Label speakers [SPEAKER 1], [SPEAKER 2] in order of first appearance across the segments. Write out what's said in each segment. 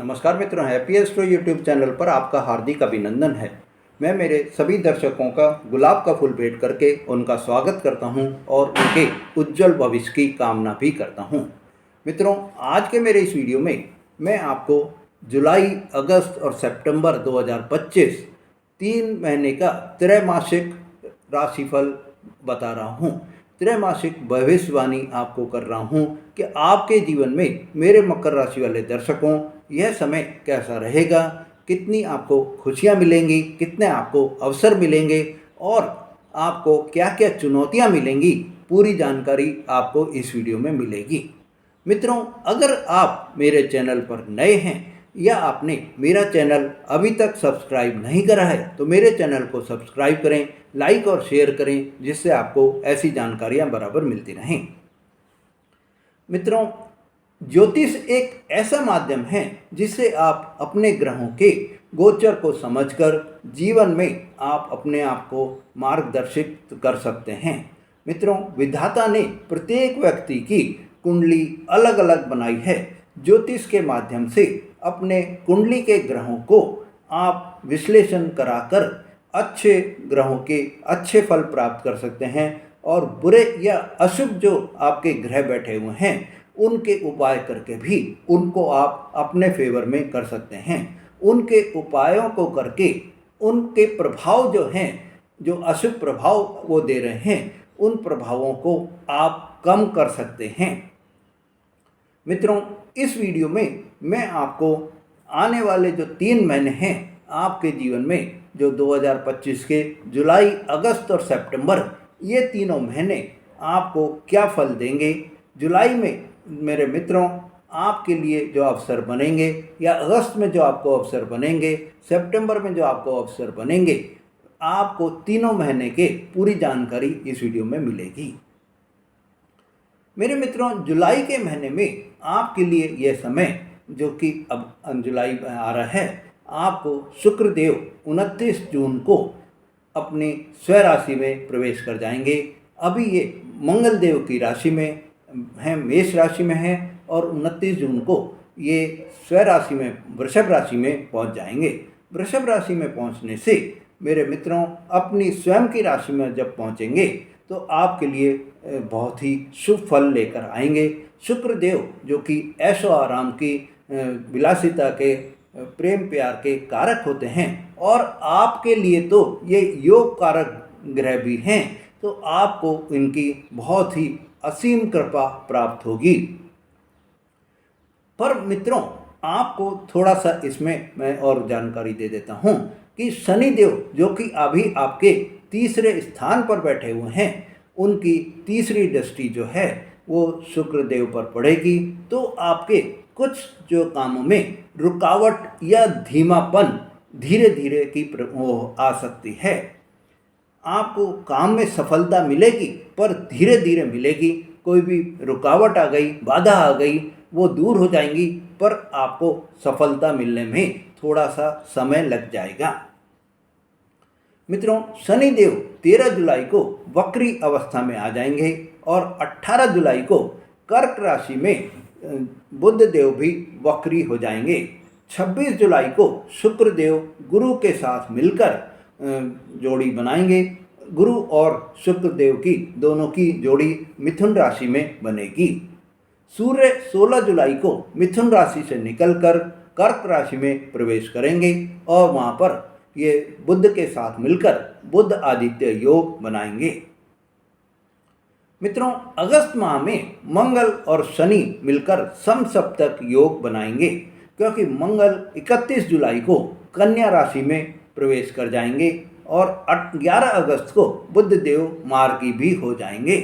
[SPEAKER 1] नमस्कार मित्रों, happy astro YouTube channel पर आपका हार्दिक अभिनंदन है। मैं मेरे सभी दर्शकों का गुलाब का फूल भेंट करके उनका स्वागत करता हूं और उनके उज्जवल भविष्य की कामना भी करता हूं। मित्रों, आज के मेरे इस वीडियो में मैं आपको जुलाई, अगस्त और सितंबर 2025 3 महीने का त्रैमासिक राशिफल बता रहा हूं। त्रैमासिक भविष्यवाणी आपको कर रहा हूं कि आपके जीवन में मेरे मकर राशि वाले दर्शकों यह समय कैसा रहेगा, कितनी आपको खुशियां मिलेंगी, कितने आपको अवसर मिलेंगे और आपको क्या क्या चुनौतियां मिलेंगी, पूरी जानकारी आपको इस वीडियो में मिलेगी। मित्रों, अगर आप मेरे चैनल पर नए हैं या आपने मेरा चैनल अभी तक सब्सक्राइब नहीं करा है तो मेरे चैनल को सब्सक्राइब करें, लाइक और शेयर करें, जिससे आपको ऐसी जानकारियां बराबर मिलती रहें। मित्रों, ज्योतिष एक ऐसा माध्यम है जिससे आप अपने ग्रहों के गोचर को समझकर जीवन में आप अपने आप को मार्गदर्शित कर सकते हैं। मित्रों, विधाता ने प्रत्येक व्यक्ति की कुंडली अलग अलग बनाई है। ज्योतिष के माध्यम से अपने कुंडली के ग्रहों को आप विश्लेषण कराकर अच्छे ग्रहों के अच्छे फल प्राप्त कर सकते हैं और बुरे या अशुभ जो आपके ग्रह बैठे हुए हैं उनके उपाय करके भी उनको आप अपने फेवर में कर सकते हैं। उनके उपायों को करके उनके प्रभाव जो हैं, जो अशुभ प्रभाव वो दे रहे हैं, उन प्रभावों को आप कम कर सकते हैं। मित्रों, इस वीडियो में मैं आपको आने वाले जो 3 महीने हैं आपके जीवन में, जो 2025 के जुलाई, अगस्त और सितंबर, ये तीनों महीने आपको क्या फल देंगे। जुलाई में मेरे मित्रों आपके लिए जो अवसर बनेंगे या अगस्त में जो आपको अवसर बनेंगे, सितंबर में जो आपको अवसर बनेंगे, आपको तीनों महीने के पूरी जानकारी इस वीडियो में मिलेगी। मेरे मित्रों, जुलाई के महीने में आपके लिए यह समय जो कि अब जुलाई में आ रहा है, आपको शुक्रदेव 29 जून को अपनी स्वराशि में प्रवेश कर जाएंगे। अभी ये मंगल देव की राशि में हैं, मेष राशि में हैं और 29 जून को ये स्वराशि में वृषभ राशि में पहुंच जाएंगे। वृषभ राशि में पहुंचने से मेरे मित्रों अपनी स्वयं की राशि में जब पहुंचेंगे तो आपके लिए बहुत ही शुभ फल लेकर आएंगे। शुक्रदेव जो कि ऐशो आराम की, विलासिता के, प्रेम प्यार के कारक होते हैं और आपके लिए तो ये योग कारक ग्रह भी हैं, तो आपको इनकी बहुत ही असीम कृपा प्राप्त होगी। पर मित्रों, आपको थोड़ा सा इसमें मैं और जानकारी दे देता हूं कि शनिदेव जो कि अभी आपके तीसरे स्थान पर बैठे हुए हैं, उनकी तीसरी दृष्टि जो है वो शुक्रदेव पर पड़ेगी, तो आपके कुछ जो कामों में रुकावट या धीमापन धीरे धीरे की वो आ सकती है। आपको काम में सफलता मिलेगी पर धीरे धीरे मिलेगी। कोई भी रुकावट आ गई, बाधा आ गई, वो दूर हो जाएंगी, पर आपको सफलता मिलने में थोड़ा सा समय लग जाएगा। मित्रों, शनिदेव 13 जुलाई को वक्री अवस्था में आ जाएंगे और 18 जुलाई को कर्क राशि में बुध देव भी वक्री हो जाएंगे। 26 जुलाई को शुक्रदेव गुरु के साथ मिलकर जोड़ी बनाएंगे। गुरु और शुक्रदेव की दोनों की जोड़ी मिथुन राशि में बनेगी। सूर्य 16 जुलाई को मिथुन राशि से निकलकर कर्क राशि में प्रवेश करेंगे और वहाँ पर ये बुध के साथ मिलकर बुध आदित्य योग बनाएंगे। मित्रों, अगस्त माह में मंगल और शनि मिलकर समसप्तक योग बनाएंगे, क्योंकि मंगल 31 जुलाई को कन्या राशि में प्रवेश कर जाएंगे और 11 अगस्त को बुध देव मार्गी भी हो जाएंगे।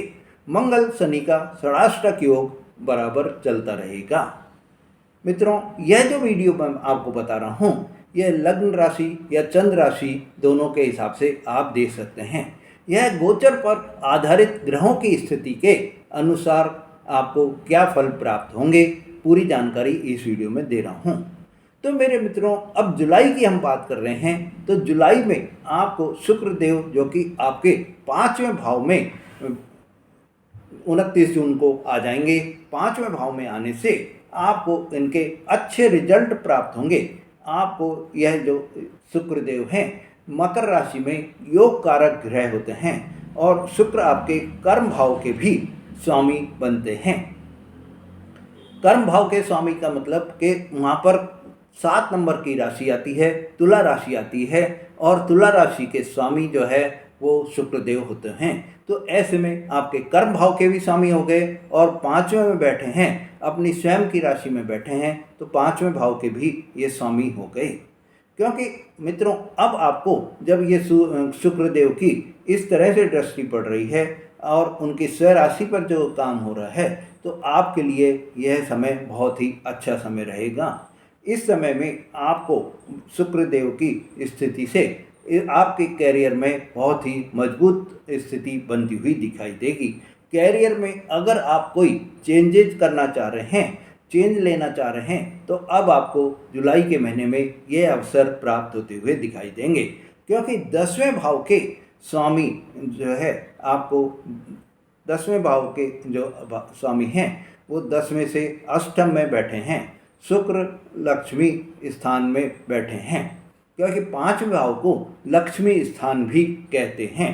[SPEAKER 1] मंगल शनि का षडाष्टक योग बराबर चलता रहेगा। मित्रों, यह जो वीडियो मैं आपको बता रहा हूँ, यह लग्न राशि या चंद्र राशि दोनों के हिसाब से आप देख सकते हैं। यह गोचर पर आधारित ग्रहों की स्थिति के अनुसार आपको क्या फल प्राप्त होंगे, पूरी जानकारी इस वीडियो में दे रहा हूँ। तो मेरे मित्रों, अब जुलाई की हम बात कर रहे हैं, तो जुलाई में आपको शुक्रदेव जो कि आपके 5वें भाव में 29 जून को आ जाएंगे। 5वें भाव में आने से आपको इनके अच्छे रिजल्ट प्राप्त होंगे। आपको यह जो शुक्रदेव हैं मकर राशि में योग कारक ग्रह होते हैं और शुक्र आपके कर्म भाव के भी स्वामी बनते हैं। कर्म भाव के स्वामी का मतलब कि वहाँ पर 7 नंबर की राशि आती है, तुला राशि आती है और तुला राशि के स्वामी जो है वो शुक्रदेव होते हैं। तो ऐसे में आपके कर्म भाव के भी स्वामी हो गए और 5वें में बैठे हैं, अपनी स्वयं की राशि में बैठे हैं, तो 5वें भाव के भी ये स्वामी हो गए। क्योंकि मित्रों अब आपको जब ये शुक्रदेव की इस तरह से दृष्टि पड़ रही है और उनकी स्वयं राशि पर जो काम हो रहा है, तो आपके लिए यह समय बहुत ही अच्छा समय रहेगा। इस समय में आपको शुक्रदेव की स्थिति से आपके कैरियर में बहुत ही मजबूत स्थिति बनती हुई दिखाई देगी। कैरियर में अगर आप कोई चेंजेज करना चाह रहे हैं, चेंज लेना चाह रहे हैं, तो अब आपको जुलाई के महीने में ये अवसर प्राप्त होते हुए दिखाई देंगे। क्योंकि 10वें भाव के स्वामी जो है आपको 10वें भाव के जो स्वामी हैं वो 10वें से अष्टम में बैठे हैं, शुक्र लक्ष्मी स्थान में बैठे हैं। क्योंकि 5वें भाव को लक्ष्मी स्थान भी कहते हैं।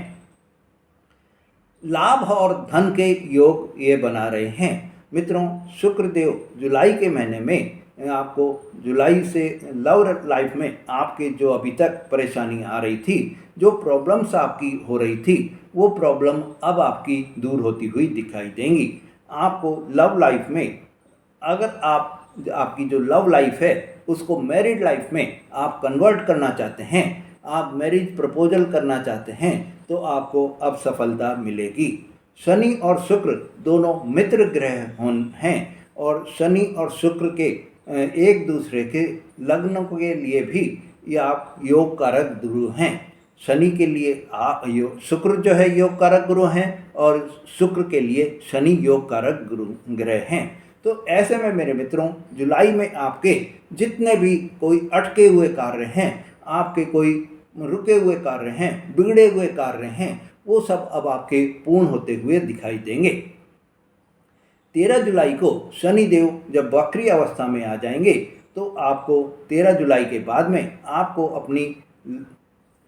[SPEAKER 1] लाभ और धन के योग ये बना रहे हैं। मित्रों शुक्रदेव जुलाई के महीने में आपको जुलाई से लव लाइफ में आपके जो अभी तक परेशानी आ रही थी, जो प्रॉब्लम्स आपकी हो रही थी, वो प्रॉब्लम अब आपकी दूर होती हुई दिखाई देंगी। आपको लव लाइफ में अगर आपकी जो लव लाइफ है उसको मैरिड लाइफ में आप कन्वर्ट करना चाहते हैं, आप मैरिज प्रपोजल करना चाहते हैं, तो आपको अब सफलता मिलेगी। शनि और शुक्र दोनों मित्र ग्रह हैं और शनि और शुक्र के एक दूसरे के लग्न के लिए भी ये आप योग कारक गुरु हैं। शनि के लिए शुक्र जो है योग कारक गुरु हैं और शुक्र के लिए शनि योग कारक गुरु ग्रह हैं। तो ऐसे में मेरे मित्रों जुलाई में आपके जितने भी कोई अटके हुए कार्य हैं, आपके कोई रुके हुए कार्य हैं, बिगड़े हुए कार्य हैं, वो सब अब आपके पूर्ण होते हुए दिखाई देंगे। 13 जुलाई को शनिदेव जब वक्री अवस्था में आ जाएंगे तो आपको 13 जुलाई के बाद में आपको अपनी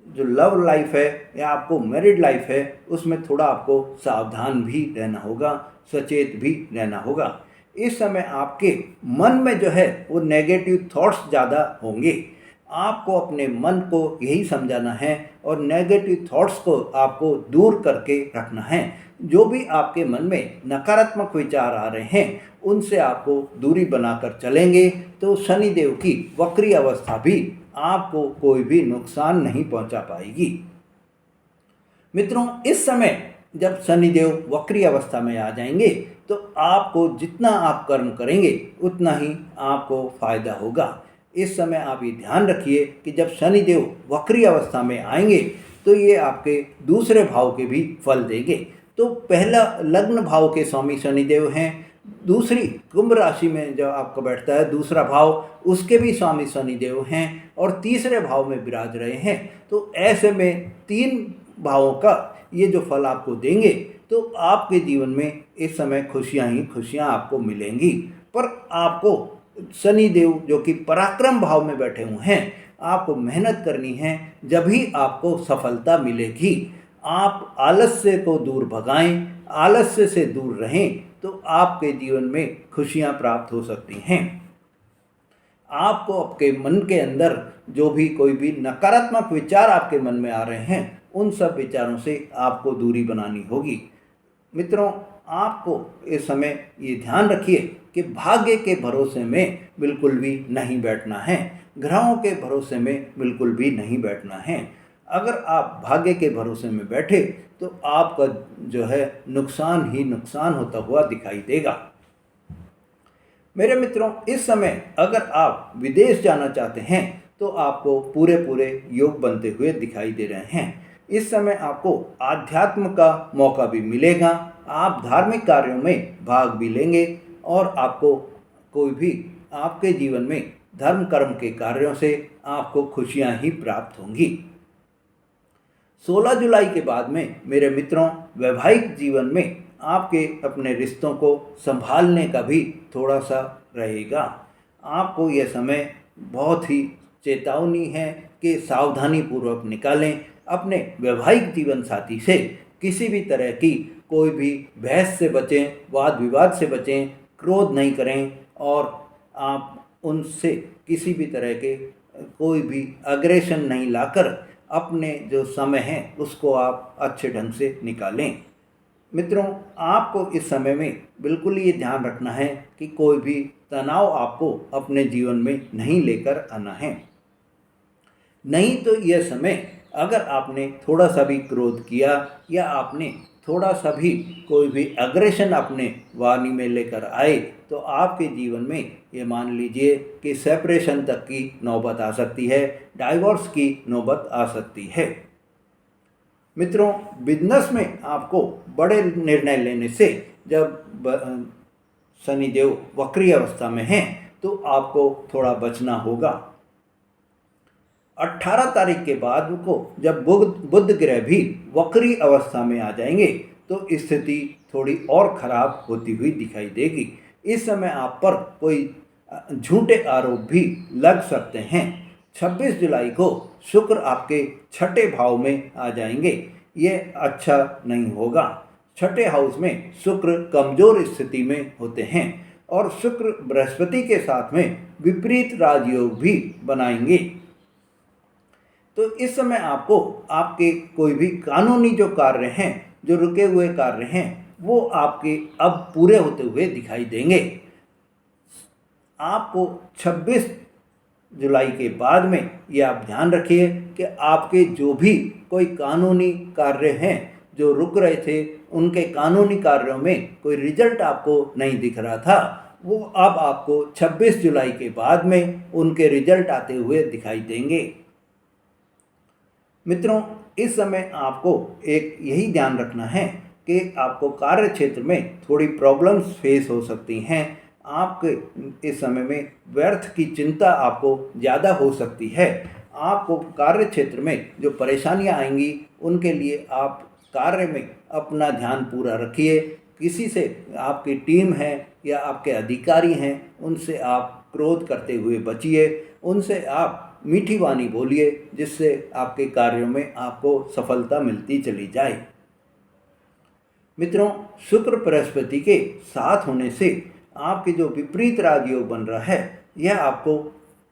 [SPEAKER 1] जो लव लाइफ है या आपको मैरिड लाइफ है उसमें थोड़ा आपको सावधान भी रहना होगा, सचेत भी रहना होगा। इस समय आपके मन में जो है वो नेगेटिव थॉट्स ज़्यादा होंगे। आपको अपने मन को यही समझाना है और नेगेटिव थॉट्स को आपको दूर करके रखना है। जो भी आपके मन में नकारात्मक विचार आ रहे हैं उनसे आपको दूरी बनाकर चलेंगे तो शनिदेव की वक्री अवस्था भी आपको कोई भी नुकसान नहीं पहुंचा पाएगी। मित्रों इस समय जब शनिदेव वक्री अवस्था में आ जाएंगे तो आपको जितना आप कर्म करेंगे उतना ही आपको फायदा होगा। इस समय आप ये ध्यान रखिए कि जब शनिदेव वक्री अवस्था में आएंगे तो ये आपके दूसरे भाव के भी फल देंगे। तो पहला लग्न भाव के स्वामी शनिदेव हैं, दूसरी कुंभ राशि में जब आपका बैठता है दूसरा भाव उसके भी स्वामी शनिदेव हैं और तीसरे भाव में विराज रहे हैं। तो ऐसे में 3 भावों का ये जो फल आपको देंगे तो आपके जीवन में इस समय खुशियां ही खुशियां आपको मिलेंगी। पर आपको शनिदेव जो कि पराक्रम भाव में बैठे हुए हैं, आपको मेहनत करनी है, जब ही आपको सफलता मिलेगी। आप आलस्य को दूर भगाएं, आलस्य से दूर रहें तो आपके जीवन में खुशियां प्राप्त हो सकती हैं। आपको आपके मन के अंदर जो भी कोई भी नकारात्मक विचार आपके मन में आ रहे हैं उन सब विचारों से आपको दूरी बनानी होगी। मित्रों आपको इस समय ये ध्यान रखिए कि भाग्य के भरोसे में बिल्कुल भी नहीं बैठना है, ग्रहों के भरोसे में बिल्कुल भी नहीं बैठना है। अगर आप भाग्य के भरोसे में बैठे तो आपका जो है नुकसान ही नुकसान होता हुआ दिखाई देगा। मेरे मित्रों इस समय अगर आप विदेश जाना चाहते हैं तो आपको पूरे योग बनते हुए दिखाई दे रहे हैं। इस समय आपको आध्यात्म का मौका भी मिलेगा, आप धार्मिक कार्यों में भाग भी लेंगे और आपको कोई भी आपके जीवन में धर्म कर्म के कार्यों से आपको खुशियां ही प्राप्त होंगी। 16 जुलाई के बाद में मेरे मित्रों वैवाहिक जीवन में आपके अपने रिश्तों को संभालने का भी थोड़ा सा रहेगा। आपको यह समय बहुत ही चेतावनी है कि सावधानी पूर्वक निकालें। अपने वैवाहिक जीवन साथी से किसी भी तरह की कोई भी बहस से बचें, वाद विवाद से बचें, क्रोध नहीं करें और आप उनसे किसी भी तरह के कोई भी अग्रेशन नहीं लाकर अपने जो समय है उसको आप अच्छे ढंग से निकालें। मित्रों, आपको इस समय में बिल्कुल ये ध्यान रखना है कि कोई भी तनाव आपको अपने जीवन में नहीं लेकर आना है। नहीं तो यह समय अगर आपने थोड़ा सा भी क्रोध किया या आपने थोड़ा सा भी कोई भी अग्रेशन अपने वाणी में लेकर आए तो आपके जीवन में ये मान लीजिए कि सेपरेशन तक की नौबत आ सकती है, डाइवोर्स की नौबत आ सकती है। मित्रों, बिजनेस में आपको बड़े निर्णय लेने से जब शनिदेव वक्री अवस्था में हैं तो आपको थोड़ा बचना होगा। 18 तारीख के बाद को जब बुध ग्रह भी वक्री अवस्था में आ जाएंगे तो स्थिति थोड़ी और खराब होती हुई दिखाई देगी। इस समय आप पर कोई झूठे आरोप भी लग सकते हैं। 26 जुलाई को शुक्र आपके छठे भाव में आ जाएंगे। ये अच्छा नहीं होगा। छठे हाउस में शुक्र कमजोर स्थिति में होते हैं और शुक्र बृहस्पति के साथ में विपरीत राजयोग भी बनाएंगे। तो इस समय आपको आपके कोई भी कानूनी जो कार्य हैं, जो रुके हुए कार्य हैं, वो आपके अब पूरे होते हुए दिखाई देंगे। आपको 26 जुलाई के बाद में ये आप ध्यान रखिए कि आपके जो भी कोई कानूनी कार्य हैं जो रुक रहे थे, उनके कानूनी कार्यों में कोई रिजल्ट आपको नहीं दिख रहा था, वो अब आपको 26 जुलाई के बाद में उनके रिजल्ट आते हुए दिखाई देंगे। मित्रों, इस समय आपको एक यही ध्यान रखना है कि आपको कार्य क्षेत्र में थोड़ी प्रॉब्लम्स फेस हो सकती हैं। आपके इस समय में व्यर्थ की चिंता आपको ज़्यादा हो सकती है। आपको कार्य क्षेत्र में जो परेशानियां आएंगी उनके लिए आप कार्य में अपना ध्यान पूरा रखिए। किसी से आपकी टीम है या आपके अधिकारी हैं उनसे आप क्रोध करते हुए बचिए। उनसे आप मीठी वाणी बोलिए जिससे आपके कार्यों में आपको सफलता मिलती चली जाए। मित्रों, शुक्र बृहस्पति के साथ होने से आपके जो विपरीत राजयोग बन रहा है यह आपको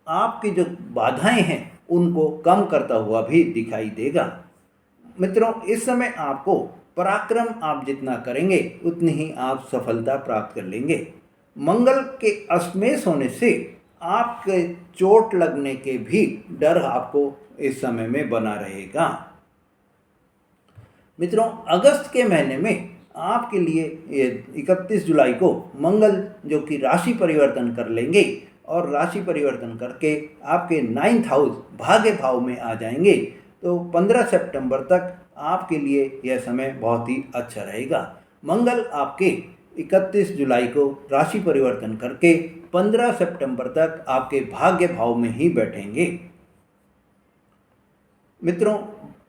[SPEAKER 1] आपकी जो बाधाएं हैं उनको कम करता हुआ भी दिखाई देगा। मित्रों, इस समय आपको पराक्रम आप जितना करेंगे उतनी ही आप सफलता प्राप्त कर लेंगे। मंगल के अष्टमेश होने से आपके चोट लगने के भी डर आपको इस समय में बना रहेगा। मित्रों, अगस्त के महीने में आपके लिए 31 जुलाई को मंगल जो कि राशि परिवर्तन कर लेंगे और राशि परिवर्तन करके आपके 9th हाउस भाग्य भाव में आ जाएंगे। तो 15 सितंबर तक आपके लिए यह समय बहुत ही अच्छा रहेगा। मंगल आपके 31 जुलाई को राशि परिवर्तन करके 15 सितंबर तक आपके भाग्य भाव में ही बैठेंगे। मित्रों,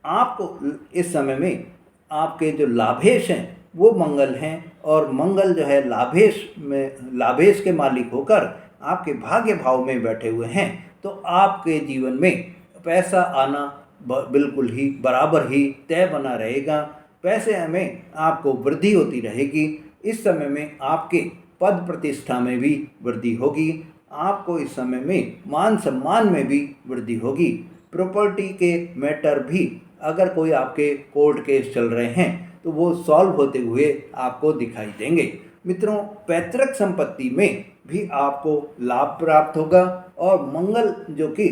[SPEAKER 1] आपको इस समय में आपके जो लाभेश हैं वो मंगल हैं और मंगल जो है लाभेश के मालिक होकर आपके भाग्य भाव में बैठे हुए हैं। तो आपके जीवन में पैसा आना बिल्कुल ही बराबर ही तय बना रहेगा। पैसे में आपको वृद्धि होती रहेगी। इस समय में आपके पद प्रतिष्ठा में भी वृद्धि होगी। आपको इस समय में मान सम्मान में भी वृद्धि होगी। प्रॉपर्टी के मैटर भी अगर कोई आपके कोर्ट केस चल रहे हैं तो वो सॉल्व होते हुए आपको दिखाई देंगे। मित्रों, पैतृक संपत्ति में भी आपको लाभ प्राप्त होगा और मंगल जो कि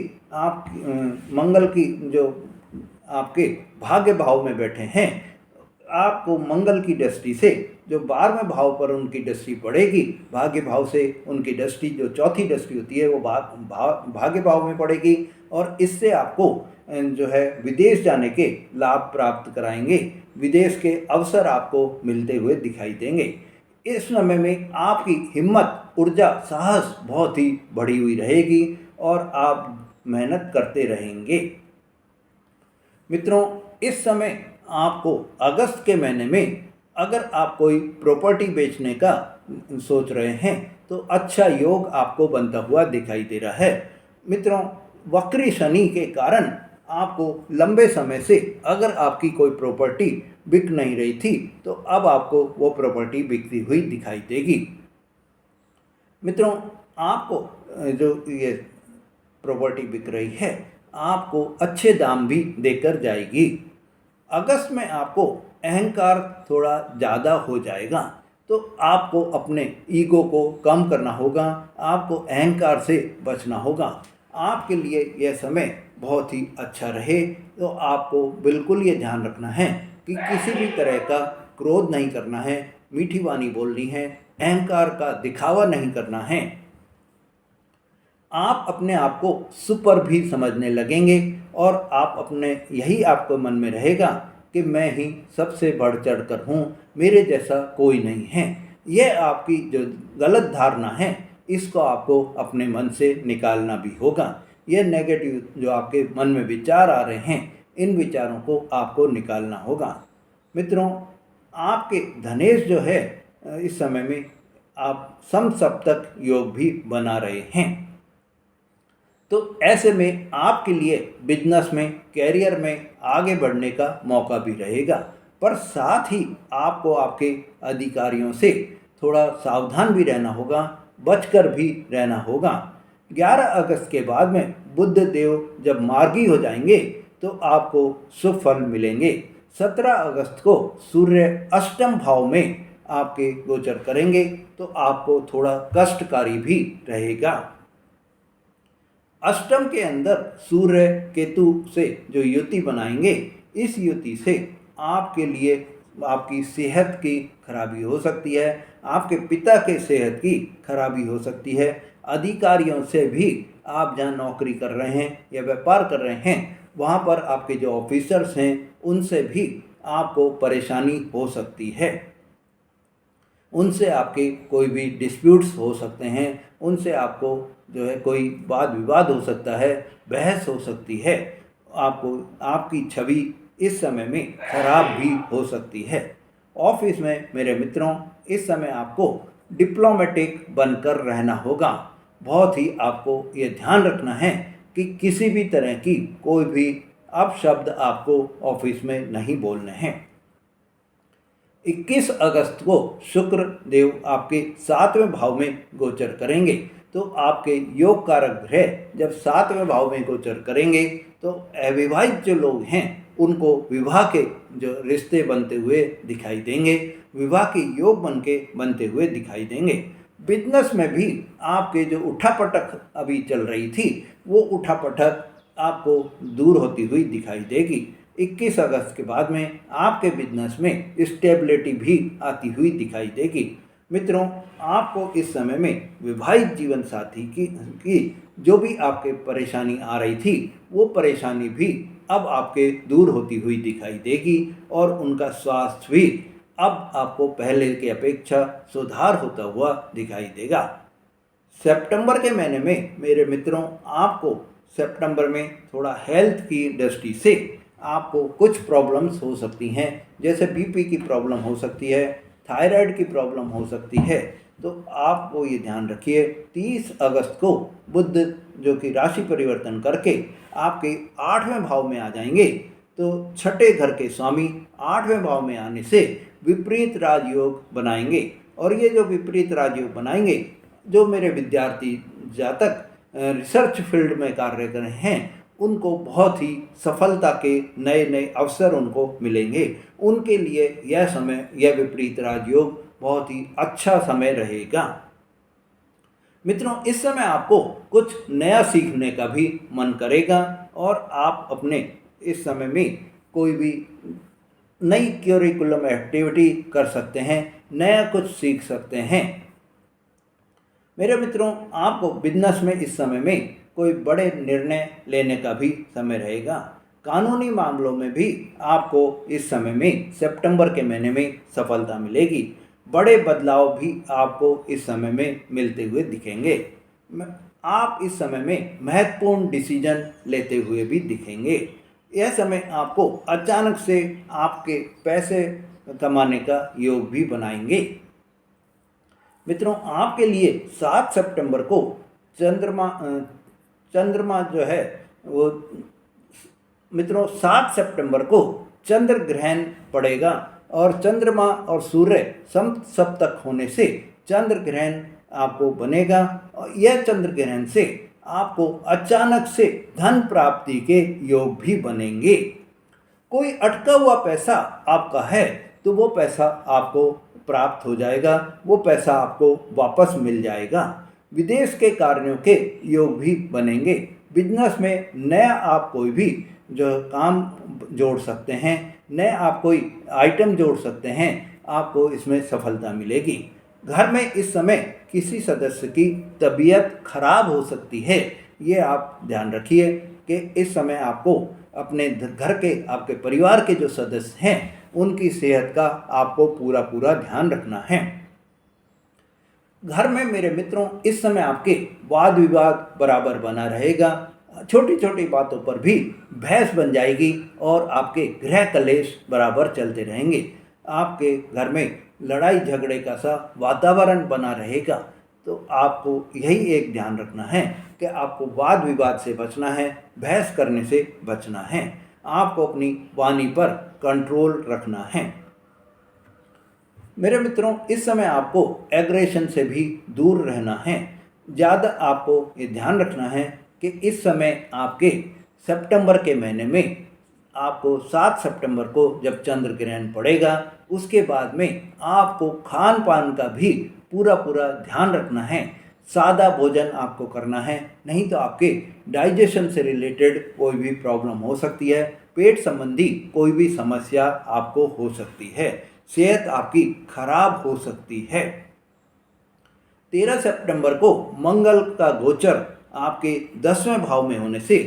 [SPEAKER 1] मंगल की जो आपके भाग्य भाव में बैठे हैं, आपको मंगल की दृष्टि से जो 12वें भाव पर उनकी दृष्टि पड़ेगी, भाग्य भाव से उनकी दृष्टि जो चौथी दृष्टि होती है वो भाग्य भाव में पड़ेगी और इससे आपको जो है विदेश जाने के लाभ प्राप्त कराएंगे। विदेश के अवसर आपको मिलते हुए दिखाई देंगे। इस समय में आपकी हिम्मत, ऊर्जा, साहस बहुत ही बढ़ी हुई रहेगी और आप मेहनत करते रहेंगे। मित्रों, इस समय आपको अगस्त के महीने में अगर आप कोई प्रॉपर्टी बेचने का सोच रहे हैं तो अच्छा योग आपको बनता हुआ दिखाई दे रहा है। मित्रों, वक्री शनि के कारण आपको लंबे समय से अगर आपकी कोई प्रॉपर्टी बिक नहीं रही थी तो अब आपको वो प्रॉपर्टी बिकती हुई दिखाई देगी। मित्रों, आपको जो ये प्रॉपर्टी बिक रही है आपको अच्छे दाम भी देकर जाएगी। अगस्त में आपको अहंकार थोड़ा ज़्यादा हो जाएगा, तो आपको अपने ईगो को कम करना होगा, आपको अहंकार से बचना होगा। आपके लिए यह समय बहुत ही अच्छा रहे, तो आपको बिल्कुल ये ध्यान रखना है कि किसी भी तरह का क्रोध नहीं करना है, मीठी वाणी बोलनी है, अहंकार का दिखावा नहीं करना है। आप अपने आप को सुपर भी समझने लगेंगे और आप अपने यही आपको मन में रहेगा कि मैं ही सबसे बढ़ चढ़ कर हूँ, मेरे जैसा कोई नहीं है। यह आपकी जो गलत धारणा है इसको आपको अपने मन से निकालना भी होगा। यह नेगेटिव जो आपके मन में विचार आ रहे हैं इन विचारों को आपको निकालना होगा। मित्रों, आपके धनेश जो है इस समय में आप समसप्तक योग भी बना रहे हैं, तो ऐसे में आपके लिए बिजनेस में, कैरियर में आगे बढ़ने का मौका भी रहेगा। पर साथ ही आपको आपके अधिकारियों से थोड़ा सावधान भी रहना होगा, बचकर भी रहना होगा। 11 अगस्त के बाद में बुध देव जब मार्गी हो जाएंगे तो आपको शुभ फल मिलेंगे। 17 अगस्त को सूर्य अष्टम भाव में आपके गोचर करेंगे तो आपको थोड़ा कष्टकारी भी रहेगा। अष्टम के अंदर सूर्य केतु से जो युति बनाएंगे, इस युति से आपके लिए आपकी सेहत की खराबी हो सकती है, आपके पिता के सेहत की खराबी हो सकती है। अधिकारियों से भी आप जहाँ नौकरी कर रहे हैं या व्यापार कर रहे हैं वहाँ पर आपके जो ऑफिसर्स हैं उनसे भी आपको परेशानी हो सकती है। उनसे आपके कोई भी डिस्प्यूट्स हो सकते हैं, उनसे आपको जो है कोई वाद विवाद हो सकता है, बहस हो सकती है। आपको आपकी छवि इस समय में खराब भी हो सकती है। ऑफिस में मेरे मित्रों, इस समय आपको डिप्लोमेटिक बनकर रहना होगा। बहुत ही आपको ये ध्यान रखना है कि किसी भी तरह की कोई भी अपशब्द आपको ऑफिस में नहीं बोलने हैं। 21 अगस्त को शुक्र देव आपके 7वें भाव में गोचर करेंगे, तो आपके योग कारक ग्रह जब 7वें भाव में गोचर करेंगे तो अविवाहित जो लोग हैं उनको विवाह के जो रिश्ते बनते हुए दिखाई देंगे, विवाह के योग बनते हुए दिखाई देंगे। बिजनेस में भी आपके जो उठापटक अभी चल रही थी वो उठापटक आपको दूर होती हुई दिखाई देगी। 21 अगस्त के बाद में आपके बिजनेस में स्टेबिलिटी भी आती हुई दिखाई देगी। मित्रों, आपको इस समय में विवाहित जीवन साथी की जो भी आपके परेशानी आ रही थी वो परेशानी भी अब आपके दूर होती हुई दिखाई देगी और उनका स्वास्थ्य भी अब आपको पहले की अपेक्षा सुधार होता हुआ दिखाई देगा। सितंबर के महीने में मेरे मित्रों, आपको सितंबर में थोड़ा हेल्थ की दृष्टि से आपको कुछ प्रॉब्लम्स हो सकती हैं, जैसे बीपी की प्रॉब्लम हो सकती है, थायराइड की प्रॉब्लम हो सकती है। तो आपको ये ध्यान रखिए 30 अगस्त को बुध जो कि राशि परिवर्तन करके आपके 8वें भाव में आ जाएंगे, तो छठे घर के स्वामी 8वें भाव में आने से विपरीत राजयोग बनाएंगे। और ये जो विपरीत राजयोग बनाएंगे, जो मेरे विद्यार्थी जातक रिसर्च फील्ड में कार्य कर रहे हैं उनको बहुत ही सफलता के नए नए अवसर उनको मिलेंगे। उनके लिए यह समय, यह विपरीत राजयोग बहुत ही अच्छा समय रहेगा। मित्रों, इस समय आपको कुछ नया सीखने का भी मन करेगा और आप अपने इस समय में कोई भी नई करिकुलम एक्टिविटी कर सकते हैं, नया कुछ सीख सकते हैं। मेरे मित्रों, आपको बिजनेस में इस समय में कोई बड़े निर्णय लेने का भी समय रहेगा। कानूनी मामलों में भी आपको इस समय में सितंबर के महीने में सफलता मिलेगी। बड़े बदलाव भी आपको इस समय में मिलते हुए दिखेंगे। आप इस समय में महत्वपूर्ण डिसीजन लेते हुए भी दिखेंगे। यह समय आपको अचानक से आपके पैसे कमाने का योग भी बनाएंगे। मित्रों, आपके लिए 7 सितंबर को चंद्रमा चंद्रमा जो है वो मित्रों 7 सितंबर को चंद्र ग्रहण पड़ेगा और चंद्रमा और सूर्य समसप्तक होने से चंद्र ग्रहण आपको बनेगा और यह चंद्र ग्रहण से आपको अचानक से धन प्राप्ति के योग भी बनेंगे। कोई अटका हुआ पैसा आपका है तो वो पैसा आपको प्राप्त हो जाएगा, वो पैसा आपको वापस मिल जाएगा। विदेश के कार्यों के योग भी बनेंगे। बिजनेस में नया आप कोई भी जो काम जोड़ सकते हैं, नया आप कोई आइटम जोड़ सकते हैं, आपको इसमें सफलता मिलेगी। घर में इस समय किसी सदस्य की तबीयत खराब हो सकती है, ये आप ध्यान रखिए कि इस समय आपको अपने घर के आपके परिवार के जो सदस्य हैं उनकी सेहत का आपको पूरा ध्यान रखना है। घर में मेरे मित्रों इस समय आपके वाद विवाद बराबर बना रहेगा। छोटी छोटी बातों पर भी बहस बन जाएगी और आपके गृह कलेश बराबर चलते रहेंगे। आपके घर में लड़ाई झगड़े का सा वातावरण बना रहेगा। तो आपको यही एक ध्यान रखना है कि आपको वाद विवाद से बचना है, बहस करने से बचना है। आपको अपनी वाणी पर कंट्रोल रखना है। मेरे मित्रों, इस समय आपको एग्रेशन से भी दूर रहना है। ज़्यादा आपको ये ध्यान रखना है कि इस समय आपके सितंबर के महीने में आपको 7 सितंबर को जब चंद्र ग्रहण पड़ेगा उसके बाद में आपको खान पान का भी पूरा ध्यान रखना है। सादा भोजन आपको करना है, नहीं तो आपके डाइजेशन से रिलेटेड कोई भी प्रॉब्लम हो सकती है, पेट संबंधी कोई भी समस्या आपको हो सकती है, सेहत आपकी खराब हो सकती है। 13 सितंबर को मंगल का गोचर आपके 10वें भाव में होने से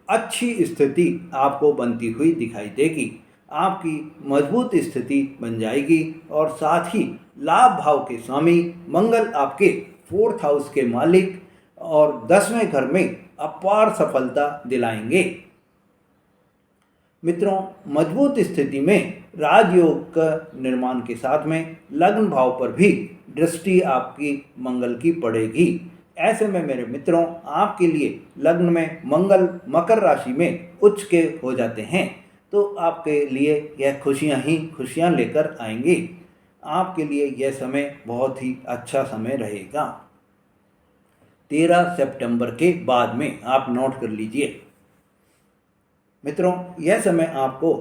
[SPEAKER 1] अच्छी स्थिति आपको बनती हुई दिखाई देगी। आपकी मजबूत स्थिति बन जाएगी और साथ ही लाभ भाव के स्वामी मंगल आपके 4th हाउस के मालिक और 10वें घर में अपार सफलता दिलाएंगे। मित्रों, मजबूत स्थिति में राजयोग का निर्माण के साथ में लग्न भाव पर भी दृष्टि आपकी मंगल की पड़ेगी। ऐसे में मेरे मित्रों, आपके लिए लग्न में मंगल मकर राशि में उच्च के हो जाते हैं तो आपके लिए यह खुशियां ही खुशियां लेकर आएंगे। आपके लिए यह समय बहुत ही अच्छा समय रहेगा। 13 सितंबर के बाद में आप नोट कर लीजिए। मित्रों, यह समय आपको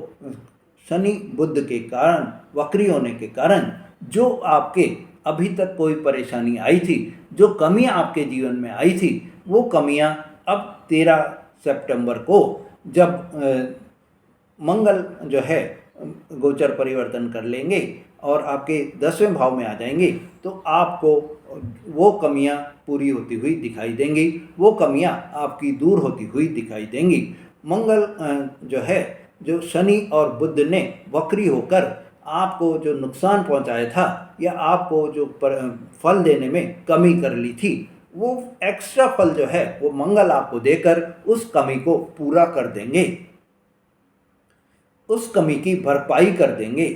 [SPEAKER 1] शनि बुध के कारण, वक्री होने के कारण जो आपके अभी तक कोई परेशानी आई थी, जो कमियां आपके जीवन में आई थी, वो कमियां अब 13 सितंबर को जब मंगल जो है गोचर परिवर्तन कर लेंगे और आपके 10वें भाव में आ जाएंगे तो आपको वो कमियां पूरी होती हुई दिखाई देंगी, वो कमियां आपकी दूर होती हुई दिखाई देंगी। मंगल जो है, जो शनि और बुध ने वक्री होकर आपको जो नुकसान पहुंचाया था या आपको जो फल देने में कमी कर ली थी, वो एक्स्ट्रा फल जो है वो मंगल आपको देकर उस कमी को पूरा कर देंगे, उस कमी की भरपाई कर देंगे।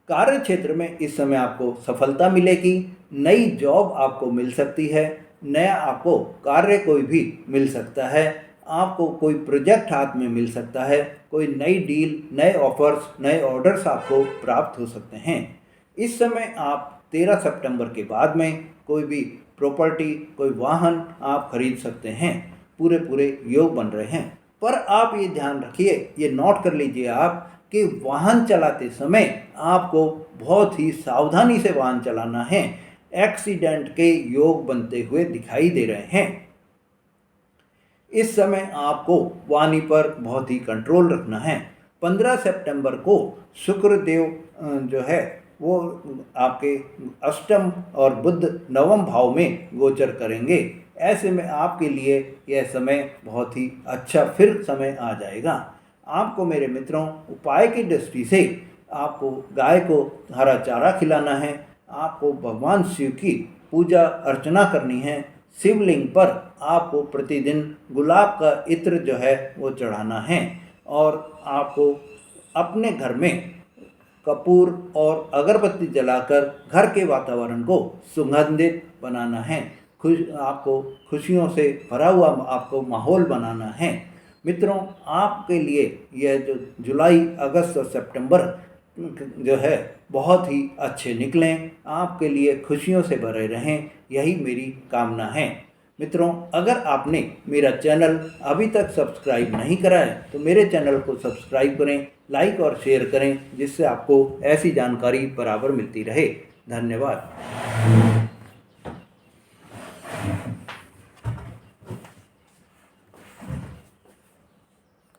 [SPEAKER 1] कार्य क्षेत्र में इस समय आपको सफलता मिलेगी, नई जॉब आपको मिल सकती है, नया आपको कार्य कोई भी मिल सकता है, आपको कोई प्रोजेक्ट हाथ में मिल सकता है, कोई नई डील, नए ऑफर्स, नए ऑर्डर्स आपको प्राप्त हो सकते हैं। इस समय आप 13 सितंबर के बाद में कोई भी प्रॉपर्टी, कोई वाहन आप खरीद सकते हैं, पूरे योग बन रहे हैं। पर आप ये ध्यान रखिए, ये नोट कर लीजिए आप कि वाहन चलाते समय आपको बहुत ही सावधानी से वाहन चलाना है। एक्सीडेंट के योग बनते हुए दिखाई दे रहे हैं। इस समय आपको वाणी पर बहुत ही कंट्रोल रखना है। 15 सितंबर को शुक्रदेव जो है वो आपके अष्टम और बुध 9वें भाव में गोचर करेंगे। ऐसे में आपके लिए यह समय बहुत ही अच्छा फिर समय आ जाएगा। आपको मेरे मित्रों उपाय की दृष्टि से आपको गाय को हरा चारा खिलाना है, आपको भगवान शिव की पूजा अर्चना करनी है, शिवलिंग पर आपको प्रतिदिन गुलाब का इत्र जो है वो चढ़ाना है और आपको अपने घर में कपूर और अगरबत्ती जलाकर घर के वातावरण को सुगंधित बनाना है। आपको खुशियों से भरा हुआ आपको माहौल बनाना है। मित्रों, आपके लिए यह जो जुलाई, अगस्त और सितंबर जो है बहुत ही अच्छे निकलें, आपके लिए खुशियों से भरे रहें, यही मेरी कामना है। मित्रों, अगर आपने मेरा चैनल अभी तक सब्सक्राइब नहीं करा है तो मेरे चैनल को सब्सक्राइब करें, लाइक और शेयर करें, जिससे आपको ऐसी जानकारी बराबर मिलती रहे। धन्यवाद।